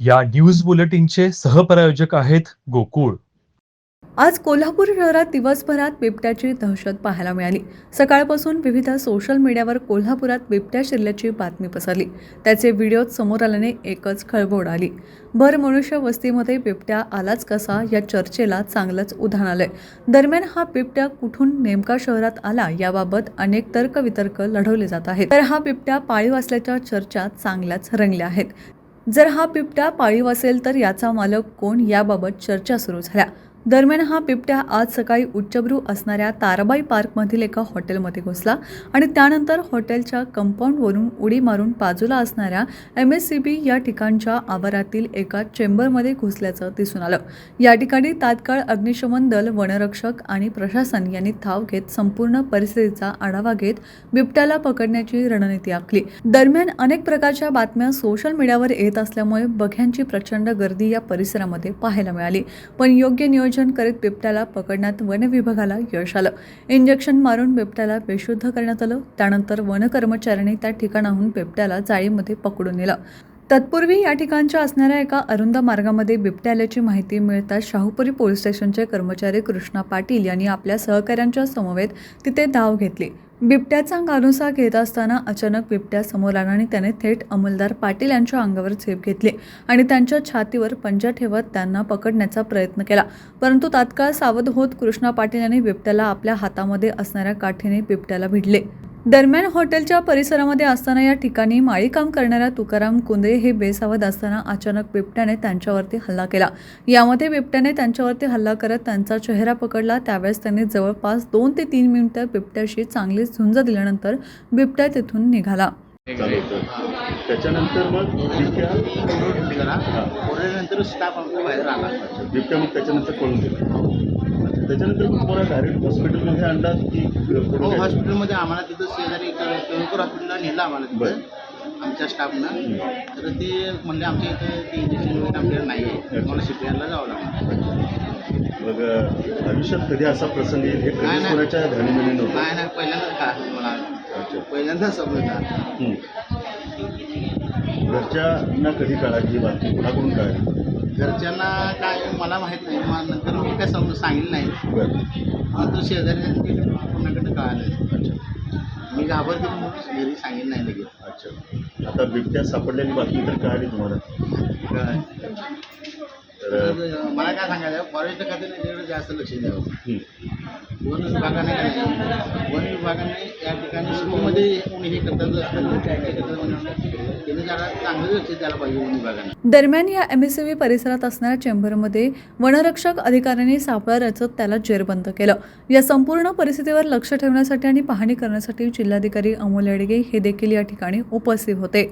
या न्यूज बुलेटिनचे सहप्रायोजक आहेत गोकुळ. आज कोल्हापूर शहरात दिवसभरात बिबट्याची दहशत पाहायला मिळाली. सकाळपासून विविध सोशल मीडियावर कोल्हापुरात बिबट्या शिरल्याची बातमी पसरली. त्याचे व्हिडिओ समोर आल्याने एकच खळबळ उडाली. भर मनुष्य वस्तीमध्ये बिबट्या आलाच कसा या चर्चेला चांगलंच उधाण आलंय. दरम्यान हा बिबट्या कुठून नेमका शहरात आला याबाबत अनेक तर्कवितर्क लढवले जात आहेत. तर हा बिबट्या पाळीव असल्याच्या चर्चा चांगल्याच रंगल्या आहेत. जर हा बिबट्या पाळीव असेल तर याचा मालक कोण याबाबत चर्चा सुरू झाल्या. दरम्यान हा बिबट्या आज सकाळी उच्चभ्रू असणाऱ्या ताराबाई पार्कमधील एका हॉटेलमध्ये घुसला आणि त्यानंतर हॉटेलच्या कंपाऊंडवरून उडी मारून बाजूला असणाऱ्या MSCB या ठिकाणच्या आवारातील एका चेंबरमध्ये घुसल्याचं दिसून आलं. या ठिकाणी तात्काळ अग्निशमन दल, वनरक्षक आणि प्रशासन यांनी धाव घेत संपूर्ण परिस्थितीचा आढावा घेत बिबट्याला पकडण्याची रणनीती आखली. दरम्यान अनेक प्रकारच्या बातम्या सोशल मीडियावर येत असल्यामुळे बघ्यांची प्रचंड गर्दी या परिसरामध्ये पाहायला मिळाली. पण योग्य नियोजन करीत बिबट्याला पकडण्यात वन विभागाला यश आलं. इंजेक्शन मारून बिबट्याला बेशुद्ध करण्यात आलं. त्यानंतर वन कर्मचाऱ्यांनी त्या ठिकाणाहून बिबट्याला जाळीमध्ये पकडून नेलं. तत्पूर्वी या ठिकाणच्या असणाऱ्या एका अरुंद मार्गामध्ये बिबट्या आल्याची माहिती मिळताच शाहूपुरी पोलीस स्टेशनचे कर्मचारी कृष्णा पाटील यांनी आपल्या सहकाऱ्यांच्या समवेत तिथे धाव घेतली. बिबट्याचा गानुसा घेत असताना अचानक बिबट्या समोर आला आणि त्याने थेट अंमलदार पाटील यांच्या अंगावर झेप घेतली आणि त्यांच्या छातीवर पंजा ठेवत त्यांना पकडण्याचा प्रयत्न केला. परंतु तात्काळ सावध होत कृष्णा पाटील यांनी बिबट्याला आपल्या हातामध्ये असणाऱ्या काठीने बिबट्याला भिडले. दरम्यान हॉटेलच्या परिसरामध्ये असताना या ठिकाणी माळी काम करणाऱ्या तुकाराम कुंद्रे हे बेसावध असताना अचानक बिबट्याने त्यांच्यावरती हल्ला केला. यामध्ये बिबट्याने त्यांच्यावरती हल्ला करत त्यांचा चेहरा पकडला. त्यावेळेस त्यांनी जवळपास 2 ते 3 मिनिटं बिबट्याशी चांगली झुंज दिल्यानंतर बिबट्या तिथून निघाला. त्याच्यानंतर मग बिबट्या नंतर स्टाफ आमच्या बाहेर आला. बिबट्या मग त्याच्यानंतर पळून गेला. त्याच्यानंतर मग तुम्हाला डायरेक्ट हॉस्पिटलमध्ये आणला की हो, हॉस्पिटलमध्ये आम्हाला तिथं शेजारी केळकर हॉस्पिटलला नेलं आम्हाला तिथं आमच्या स्टाफनं. तर ते म्हणले आमच्या इथं ते इंजेक्शन वगैरे आपल्याला नाही आहे, मला CPRला जावं लागलं. मग आयुष्यात कधी असा प्रसंग येईल हे नाही, कधीच नाही. कोणाच्या ध्यानीमध्ये नव्हतं? नाही पहिल्यांदाच काय मला अच्छा. पहिल्यांदाच समजलं. घरच्यांना कधी कळाली ही बातमी, कुणाकडून कळाली? घरच्यांना काय मला माहीत नाही. मग नंतर मी काय सांगितलं नाही. बरं. नंतर शेजारी कोणाकडे कळालं. अच्छा मी घाबरते म्हणून घरी सांगितलं नाही लगेच. अच्छा. आता बिबट्या सापडल्याची बातमी तर कळाली तुम्हाला? काय तर मला काय सांगायचं, फॉरेस्ट खात्याने त्याच्याकडे जास्त लक्ष द्यावं. हं. वन विभागाने वन विभागाने या ठिकाणी शेतीमध्ये कोणी हे करतात असतं त्याने जरा चांगलं लक्ष द्यायला पाहिजे वन विभागाने. दरम्यान या MSCB परिसरात असणाऱ्या चेंबरमध्ये वनरक्षक अधिकाऱ्यांनी सापळा रचत त्याला जेरबंद केलं. या संपूर्ण परिस्थितीवर लक्ष ठेवण्यासाठी आणि पाहणी करण्यासाठी जिल्हाधिकारी अमोल येडगे हे देखील या ठिकाणी उपस्थित होते.